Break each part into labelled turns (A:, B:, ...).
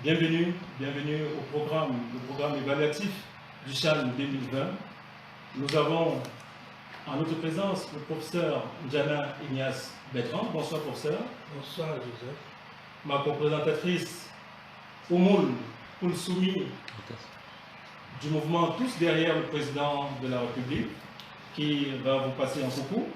A: Bienvenue au programme évaluatif du CHAN 2020. Nous avons en notre présence le professeur Njana Ignace Bertrand. Bonsoir professeur.
B: Bonsoir Joseph.
A: Ma co-présentatrice Oumoul Koulsoumi du mouvement Tous derrière le président de la République qui va vous passer un coucou.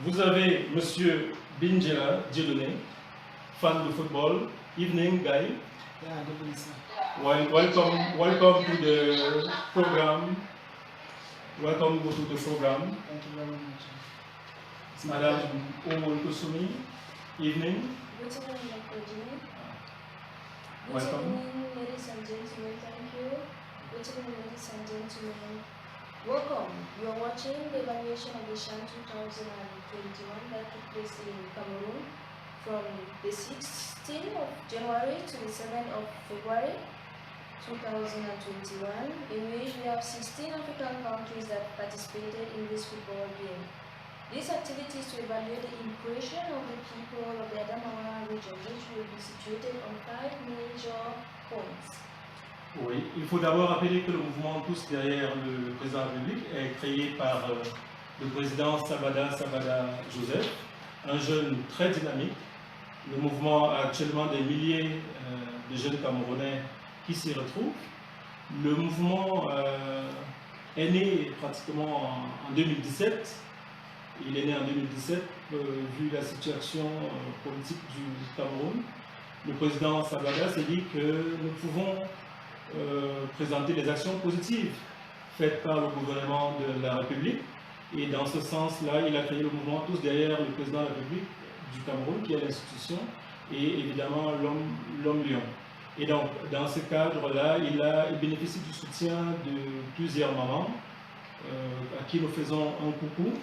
A: Vous avez monsieur Binjela Dieudonné, fan de football. Evening guy. Welcome to the program. Welcome to the program.
C: Thank you very much.
A: Madame Oumoul Koulsoumi, evening.
C: Good evening, Dr. Jimmy. Good
A: Welcome.
C: evening, ladies and gentlemen. Thank you. Good evening, ladies and gentlemen. Welcome. You are watching the evaluation of the CHAN 2021 that took place in Cameroon from the 16th of January to the 7th of February 2021, in which we have 16 African countries that participated in this football game. These activities to evaluate the impression of the people of the Adamawa region, which will be situated on 5 major points.
A: Oui, il faut d'abord rappeler que le mouvement Tous derrière le président de la République est créé par le président Sabada Joseph, un jeune très dynamique. Le mouvement a actuellement des milliers de jeunes Camerounais qui s'y retrouvent. Le mouvement est né pratiquement en 2017. Il est né en 2017, vu la situation politique du Cameroun. Le président Sabada s'est dit que nous pouvons présenter des actions positives faites par le gouvernement de la République. Et dans ce sens-là, il a créé le mouvement Tous derrière le président de la République du Cameroun, qui est l'institution, et évidemment l'homme lion. Et donc, dans ce cadre-là, il bénéficie du soutien de plusieurs mamans à qui nous faisons un coucou.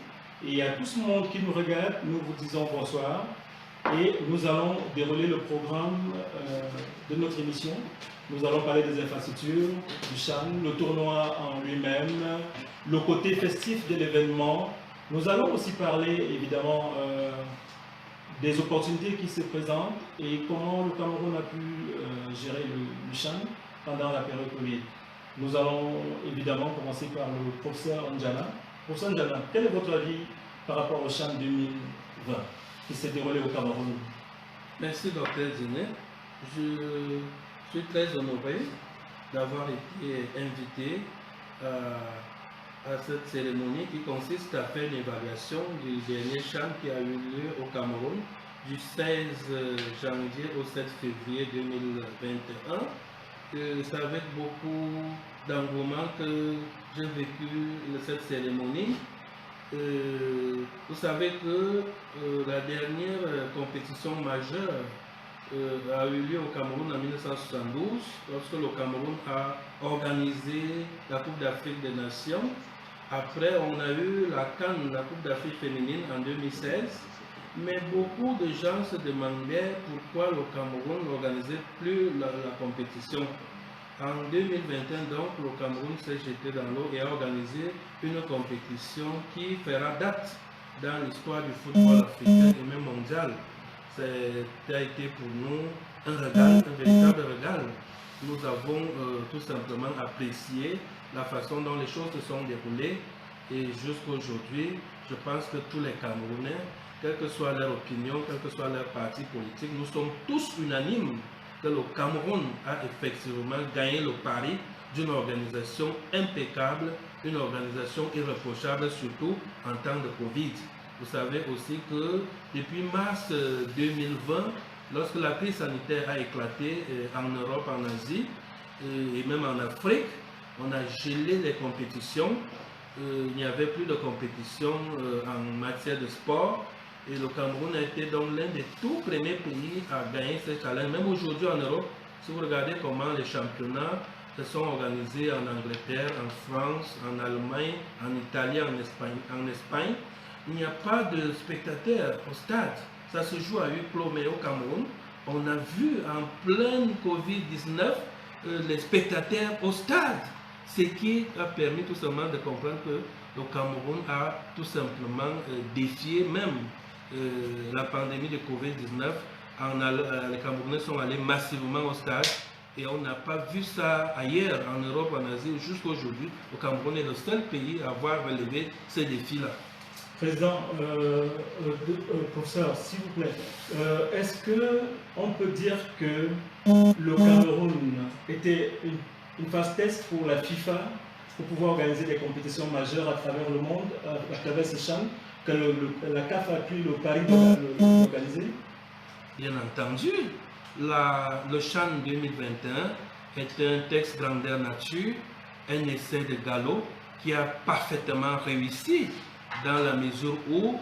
A: Et à tout ce monde qui nous regarde, nous vous disons bonsoir. Et nous allons dérouler le programme de notre émission. Nous allons parler des infrastructures, du CHAN, le tournoi en lui-même, le côté festif de l'événement. Nous allons aussi parler évidemment des opportunités qui se présentent et comment le Cameroun a pu gérer le CHAN pendant la période Covid. Nous allons évidemment commencer par le professeur Njana. Professeur Njana, quel est votre avis par rapport au CHAN 2020 qui s'est déroulé au Cameroun?
B: Merci Dr. Zine. Je suis très honoré d'avoir été invité à cette cérémonie qui consiste à faire une évaluation du dernier CHAN qui a eu lieu au Cameroun du 16 janvier au 7 février 2021. C'est avec beaucoup d'engouement que j'ai vécu cette cérémonie. Vous savez que la dernière compétition majeure a eu lieu au Cameroun en 1972, lorsque le Cameroun a organisé la Coupe d'Afrique des Nations. Après, on a eu la CAN, la Coupe d'Afrique féminine, en 2016. Mais beaucoup de gens se demandaient pourquoi le Cameroun n'organisait plus la compétition. En 2021, donc, le Cameroun s'est jeté dans l'eau et a organisé une compétition qui fera date dans l'histoire du football africain et même mondial. Ça a été pour nous un régal, un véritable régal. Nous avons tout simplement apprécié la façon dont les choses se sont déroulées et jusqu'à aujourd'hui, je pense que tous les Camerounais, quelle que soit leur opinion, quel que soit leur parti politique, nous sommes tous unanimes que le Cameroun a effectivement gagné le pari d'une organisation impeccable, une organisation irréprochable, surtout en temps de Covid. Vous savez aussi que depuis mars 2020, lorsque la crise sanitaire a éclaté en Europe, en Asie et même en Afrique, on a gelé les compétitions. Il n'y avait plus de compétition en matière de sport. Et le Cameroun a été donc l'un des tout premiers pays à gagner ce challenge. Même aujourd'hui en Europe, si vous regardez comment les championnats se sont organisés en Angleterre, en France, en Allemagne, en Italie, en Espagne, il n'y a pas de spectateurs au stade. Ça se joue à huis clos, mais au Cameroun, on a vu en pleine Covid-19 les spectateurs au stade. Ce qui a permis tout simplement de comprendre que le Cameroun a tout simplement défié même la pandémie de Covid-19. Les Camerounais sont allés massivement au stade Et on n'a pas vu ça ailleurs, en Europe, en Asie, jusqu'aujourd'hui. Le Cameroun est le seul pays à avoir relevé ces défis-là.
A: Président, professeur, s'il vous plaît, est-ce qu'on peut dire que le Cameroun était une phase test pour la FIFA pour pouvoir organiser des compétitions majeures à travers le monde, à travers ce champ, que la CAF a pris le pari d'organiser?
B: Bien entendu, le CHAN 2021 est un texte grandeur nature, un essai de galop qui a parfaitement réussi dans la mesure où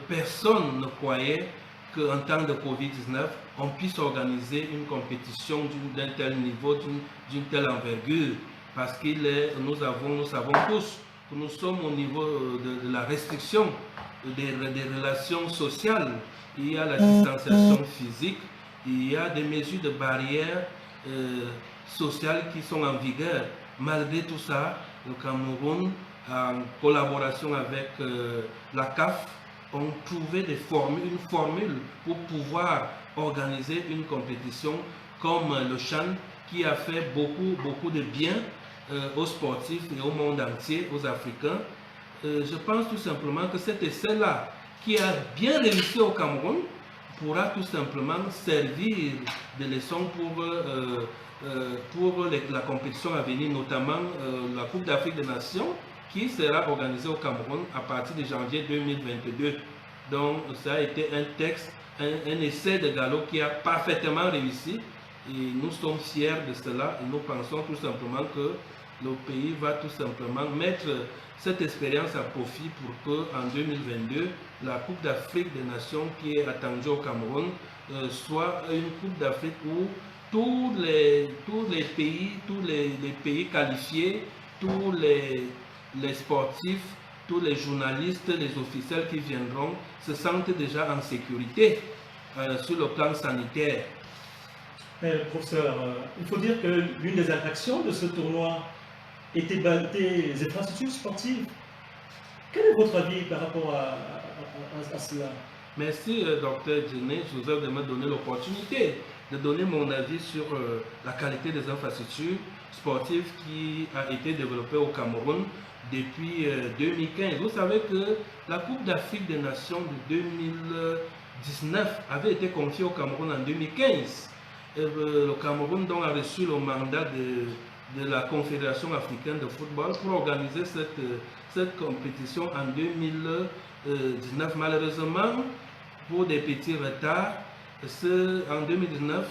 B: personne ne croyait qu'en temps de Covid-19, on puisse organiser une compétition d'un tel niveau, d'une telle envergure. Parce que nous savons tous que nous sommes au niveau de la restriction des relations sociales. Il y a la distanciation physique, il y a des mesures de barrières sociales qui sont en vigueur. Malgré tout ça, le Cameroun, en collaboration avec la CAF, ont trouvé une formule pour pouvoir organiser une compétition comme le CHAN, qui a fait beaucoup de bien aux sportifs et au monde entier, aux Africains. Je pense tout simplement que cet essai-là, qui a bien réussi au Cameroun, pourra tout simplement servir de leçon pour la compétition à venir, notamment la Coupe d'Afrique des Nations, qui sera organisée au Cameroun à partir de janvier 2022. Donc ça a été un texte, un essai de galop qui a parfaitement réussi, et nous sommes fiers de cela, et nous pensons tout simplement que le pays va tout simplement mettre cette expérience à profit pour qu'en 2022, la Coupe d'Afrique des Nations qui est attendue au Cameroun soit une Coupe d'Afrique où tous les pays qualifiés, tous les sportifs, tous les journalistes, les officiels qui viendront se sentent déjà en sécurité sur le plan sanitaire.
A: Professeur, il faut dire que l'une des attractions de ce tournoi était les infrastructures sportives. Quel est votre avis par rapport à cela?
B: Merci, docteur Djené, Joseph, de me donner l'opportunité de donner mon avis sur la qualité des infrastructures sportives qui a été développée au Cameroun depuis 2015. Vous savez que la Coupe d'Afrique des Nations de 2019 avait été confiée au Cameroun en 2015. Le Cameroun donc a reçu le mandat de la Confédération africaine de football pour organiser cette compétition en 2019. Malheureusement, pour des petits retards, en 2019,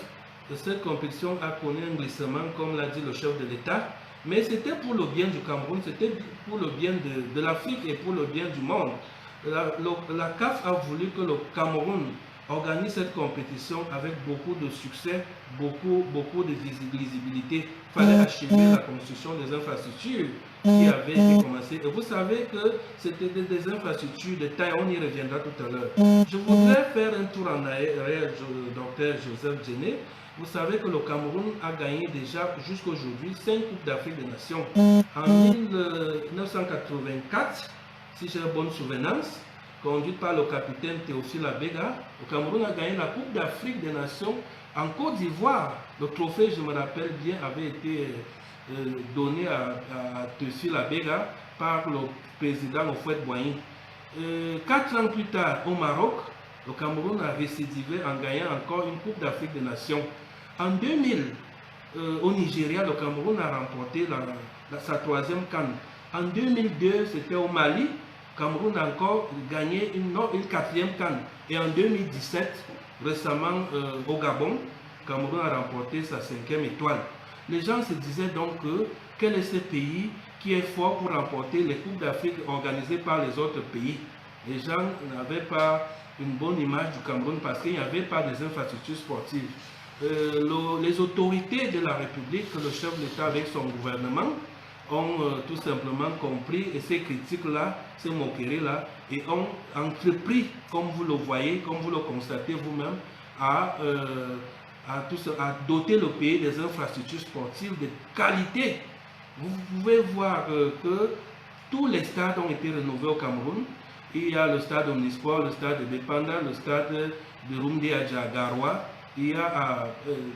B: cette compétition a connu un glissement, comme l'a dit le chef de l'État, mais c'était pour le bien du Cameroun, c'était pour le bien de l'Afrique et pour le bien du monde. La CAF a voulu que le Cameroun organise cette compétition avec beaucoup de succès, beaucoup de visibilité. Il fallait achever la construction des infrastructures qui avaient été commencées. Et vous savez que c'était des infrastructures de taille, on y reviendra tout à l'heure. Je voudrais faire un tour en arrière, docteur Joseph Djené. Vous savez que le Cameroun a gagné déjà jusqu'aujourd'hui 5 Coupes d'Afrique des Nations. En 1984, si j'ai une bonne souvenance, conduite par le capitaine Théophile Abega, le Cameroun a gagné la Coupe d'Afrique des Nations en Côte d'Ivoire. Le trophée, je me rappelle bien, avait été donné à Théophile Abega par le président Houphouët-Boigny. 4 ans plus tard, au Maroc, le Cameroun a récidivé en gagnant encore une Coupe d'Afrique des Nations. En 2000, au Nigeria, le Cameroun a remporté sa 3e CAN. En 2002, c'était au Mali. Le Cameroun a encore gagné une 4e CAN. Et en 2017, récemment au Gabon, le Cameroun a remporté sa 5e étoile. Les gens se disaient donc que quel est ce pays qui est fort pour remporter les Coupes d'Afrique organisées par les autres pays. Les gens n'avaient pas une bonne image du Cameroun parce qu'il n'y avait pas des infrastructures sportives. Les autorités de la République, le chef de l'État avec son gouvernement, ont tout simplement compris et ces critiques-là, ces moqueries-là, et ont entrepris, comme vous le voyez, comme vous le constatez vous-même, à doter le pays des infrastructures sportives de qualité. Vous pouvez voir que tous les stades ont été rénovés au Cameroun. Il y a le stade Omnisport, le stade de Dépenda, le stade de Rumdi à Garoua, Il y a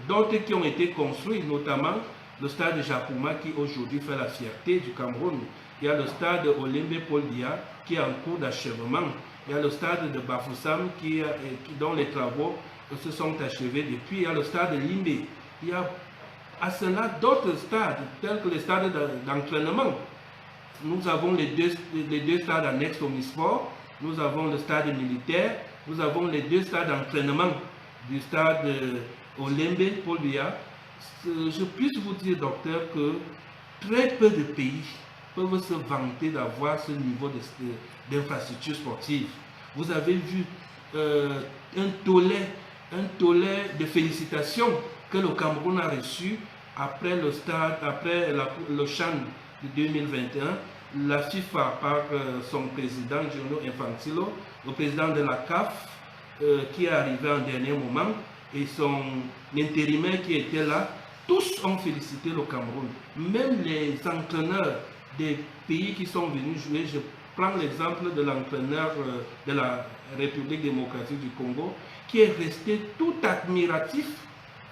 B: d'autres qui ont été construits, notamment le stade de Japouma qui aujourd'hui fait la fierté du Cameroun. Il y a le stade Olembe Paul Biya qui est en cours d'achèvement. Il y a le stade de Bafoussam dont les travaux se sont achevés depuis. Il y a le stade de Limbe. Il y a à cela d'autres stades, tels que les stades d'entraînement. Nous avons les deux stades annexes au Omnisport. Nous avons le stade militaire. Nous avons les deux stades d'entraînement du stade Olembe Paul Biya. Je puisse vous dire, docteur, que très peu de pays peuvent se vanter d'avoir ce niveau d'infrastructure sportive. Vous avez vu un tollé de félicitations que le Cameroun a reçu après le CHAN de 2021. La FIFA, par son président Gianni Infantino, le président de la CAF, qui est arrivé en dernier moment, et son intérimaire qui était là, tous ont félicité le Cameroun. Même les entraîneurs des pays qui sont venus jouer, je prends l'exemple de l'entraîneur de la République démocratique du Congo, qui est resté tout admiratif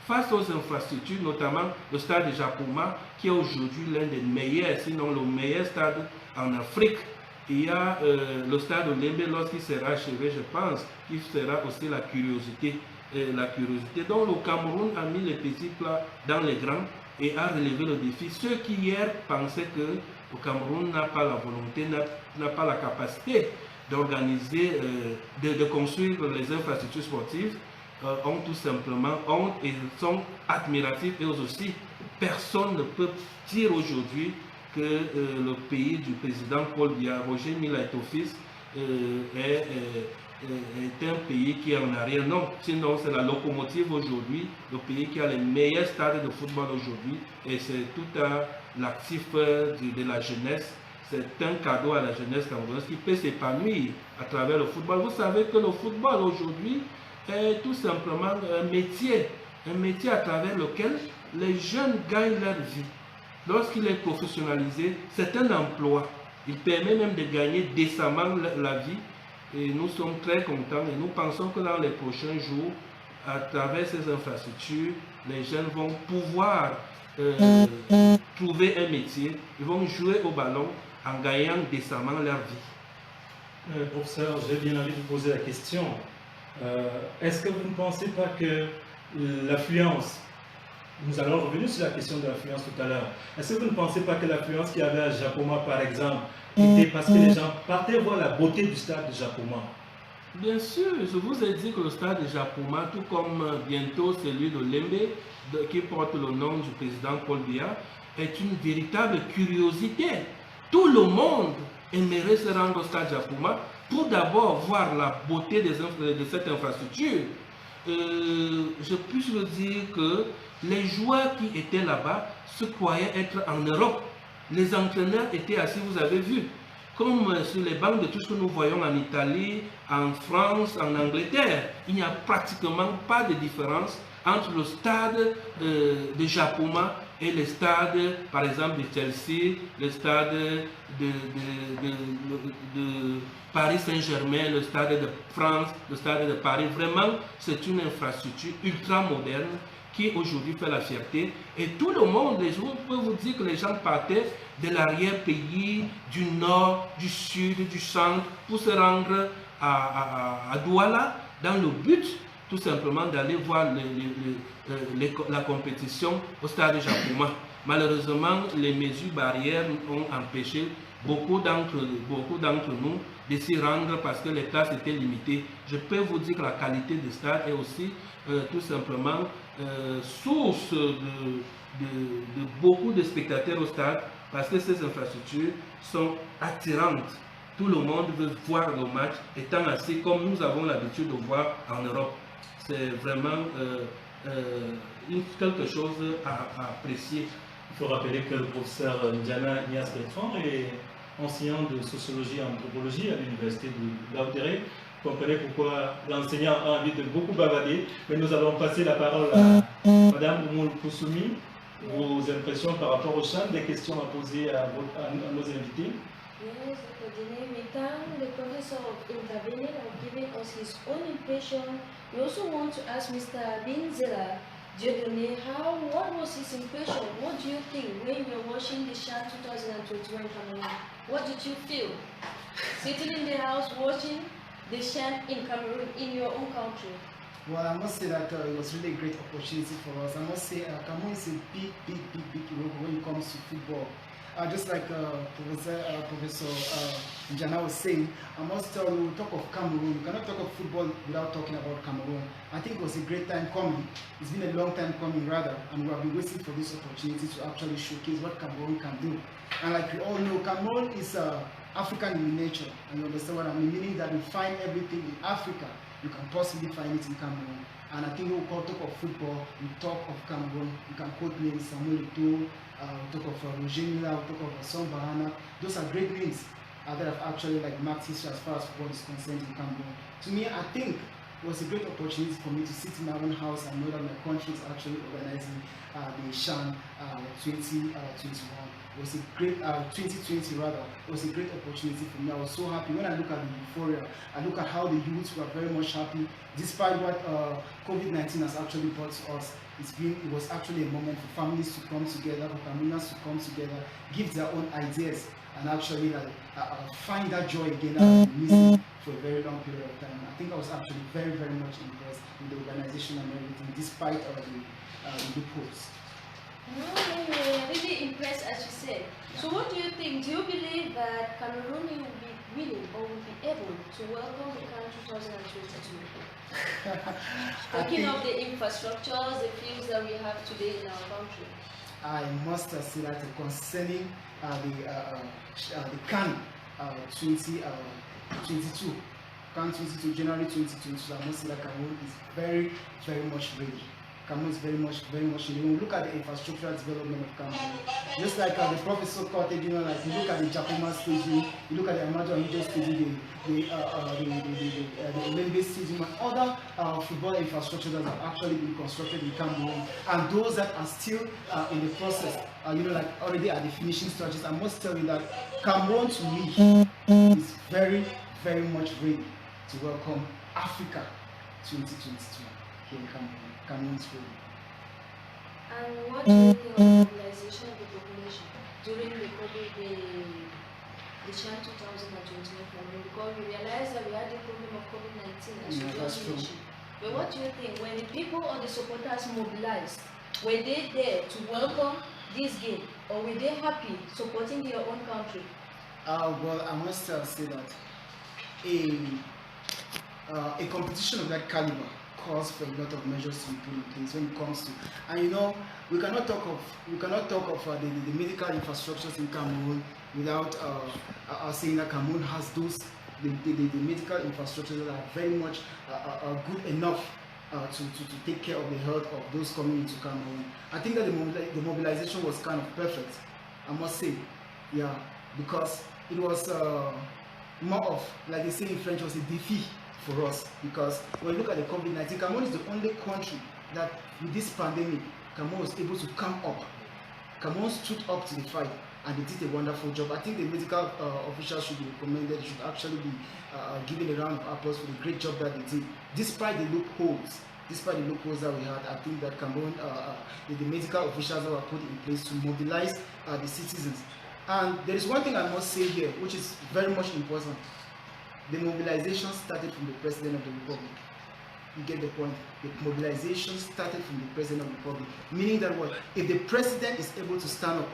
B: face aux infrastructures, notamment le stade de Japouma, qui est aujourd'hui l'un des meilleurs, sinon le meilleur stade en Afrique. Il y a le stade Olembe, lorsqu'il sera achevé, je pense qu'il sera aussi la curiosité. Donc le Cameroun a mis les petits plats dans les grands et a relevé le défi. Ceux qui hier pensaient que le Cameroun n'a pas la volonté, n'a pas la capacité d'organiser, de construire les infrastructures sportives, ont tout simplement honte et sont admiratifs. Et aussi, personne ne peut dire aujourd'hui que le pays du président Paul Biya, Roger Milla et Tofis, est un pays qui est en arrière. Non, sinon c'est la locomotive aujourd'hui, le pays qui a les meilleurs stades de football aujourd'hui, et c'est tout à l'actif de la jeunesse. C'est un cadeau à la jeunesse camerounaise qui peut s'épanouir à travers le football. Vous savez que le football aujourd'hui est tout simplement un métier à travers lequel les jeunes gagnent leur vie. Lorsqu'il est professionnalisé, c'est un emploi. Il permet même de gagner décemment la vie. Et nous sommes très contents et nous pensons que dans les prochains jours, à travers ces infrastructures, les jeunes vont pouvoir trouver un métier. Ils vont jouer au ballon en gagnant décemment leur vie.
A: Professeur, j'ai bien envie de vous poser la question. Est-ce que vous ne pensez pas que l'affluence, nous allons revenir sur la question de l'affluence tout à l'heure, est-ce que vous ne pensez pas que l'affluence qu'il y avait à Japouma, par exemple, était parce que les gens partaient voir la beauté du stade de Japouma?
B: Bien sûr, je vous ai dit que le stade de Japouma, tout comme bientôt celui de Lembe, qui porte le nom du président Paul Biya, est une véritable curiosité. Tout le monde aimerait se rendre au stade Japouma pour d'abord voir la beauté de cette infrastructure. Je puis vous dire que les joueurs qui étaient là-bas se croyaient être en Europe. Les entraîneurs étaient assis, vous avez vu, comme sur les bancs de tout ce que nous voyons en Italie, en France, en Angleterre. Il n'y a pratiquement pas de différence entre le stade de Japouma et les stades, par exemple, de Chelsea, le stade de Paris Saint-Germain, le stade de France, le stade de Paris. Vraiment, c'est une infrastructure ultra moderne qui aujourd'hui fait la fierté. Et tout le monde, je peux vous dire que les gens partaient de l'arrière-pays, du nord, du sud, du centre, pour se rendre à Douala, dans le but tout simplement d'aller voir la compétition au stade de Japouma. Malheureusement, les mesures barrières ont empêché beaucoup d'entre nous de s'y rendre parce que les places étaient limitées. Je peux vous dire que la qualité du stade est aussi tout simplement source de beaucoup de spectateurs au stade parce que ces infrastructures sont attirantes. Tout le monde veut voir le match étant assis comme nous avons l'habitude de voir en Europe. C'est vraiment quelque chose à apprécier.
A: Il faut rappeler que le professeur Ndiana Nias Bertrand est enseignant de sociologie et anthropologie à l'université de Lautéré. Vous comprenez pourquoi l'enseignant a envie de beaucoup bavarder. Mais nous allons passer la parole à Madame Oumoul Koussoumi. Vos impressions par rapport au champ, des questions à poser à nos invités.
C: Yes, Dr. Dine, we thank the professor of intervening and giving us his own impression. We also want to ask Mr. Binzela Dieudonné, what was his impression? What do you think when you were watching the CHAN 2021 Cameroon? What did you feel? Sitting in the house watching the CHAN in Cameroon, in your own country?
D: Well, I must say that it was really a great opportunity for us. I must say Cameroon is a big Europe when it comes to football. Just like Professor Njana was saying, I must tell you, talk of Cameroon, you cannot talk of football without talking about Cameroon. I think it was a great time coming. It's been a long time coming rather, and we have been waiting for this opportunity to actually showcase what Cameroon can do. And like we all know, Cameroon is African in nature, and you understand what I mean, meaning that we find everything in Africa, you can possibly find it in Cameroon. And I think we will talk of football, we talk of Cameroon, you can quote names, Samuel Eto'o, we talk of Roger Milla, we talk of Son Bahana. Those are great names that have actually like marked history as far as football is concerned in Cameroon. To me, I think it was a great opportunity for me to sit in my own house and know that my country is actually organizing the CHAN 2021. It was a great 2020 rather. It was a great opportunity for me. I was so happy when I look at the euphoria. I look at how the youths were very much happy, despite what COVID-19 has actually brought to us. It was actually a moment for families to come together, for Cameroonians to come together, give their own ideas, and actually like find that joy again that I've been missing for a very long period of time. I think I was actually very much impressed with the organization and everything, despite the loopholes.
C: No, you were really impressed, as you said. Yeah. So what do you think? Do you believe that Cameroon will be willing or will be able to welcome the CHAN 2022? Talking of the infrastructures, the fields that we have today in our country.
D: I must say that concerning the CHAN 2022, CHAN 22, January 2022, I must say that Cameroon is very much ready. Cameroon is very much ready. When we look at the infrastructural development of Cameroon, just like the professor quoted, you know, like you look at the Japoma Stadium, you look at the Ahmadou Ahidjo Stadium, the Olembe Stadium, and other football infrastructure that have actually been constructed in Cameroon, and those that are still in the process, you know, like already at the finishing stages. I must tell you that Cameroon to me is very much ready to welcome Africa 2022 here in Cameroon. Cameroon's ready.
C: And what do you think of the mobilization of the population during the CHAN 2021 Cameroon? Because we realized that we had the problem of COVID-19, as you just mentioned. But what do you think? When the people or the supporters mobilized, were they there to welcome this game, or were they happy supporting their own country?
D: Well, I must say that a competition of that caliber calls for a lot of measures to be put in place when it comes to, and you know, we cannot talk of the medical infrastructures in Cameroon without saying that Cameroon has those the medical infrastructures that are very much good enough to take care of the health of those coming into Cameroon. I think that the mobilization was kind of perfect, I must say, yeah, because it was more of, like they say in French, was a défi for us, because when you look at the COVID-19, Cameroon is the only country that with this pandemic, Cameroon was able to come up. Cameroon stood up to the fight, and they did a wonderful job. I think the medical officials should be recommended, should actually be given a round of applause for the great job that they did. Despite the loopholes that we had, I think that Cameroon, the medical officials that were put in place to mobilize the citizens. And there is one thing I must say here, which is very much important. The mobilization started from the President of the Republic. You get the point? The mobilization started from the President of the Republic. Meaning that what? If the President is able to stand up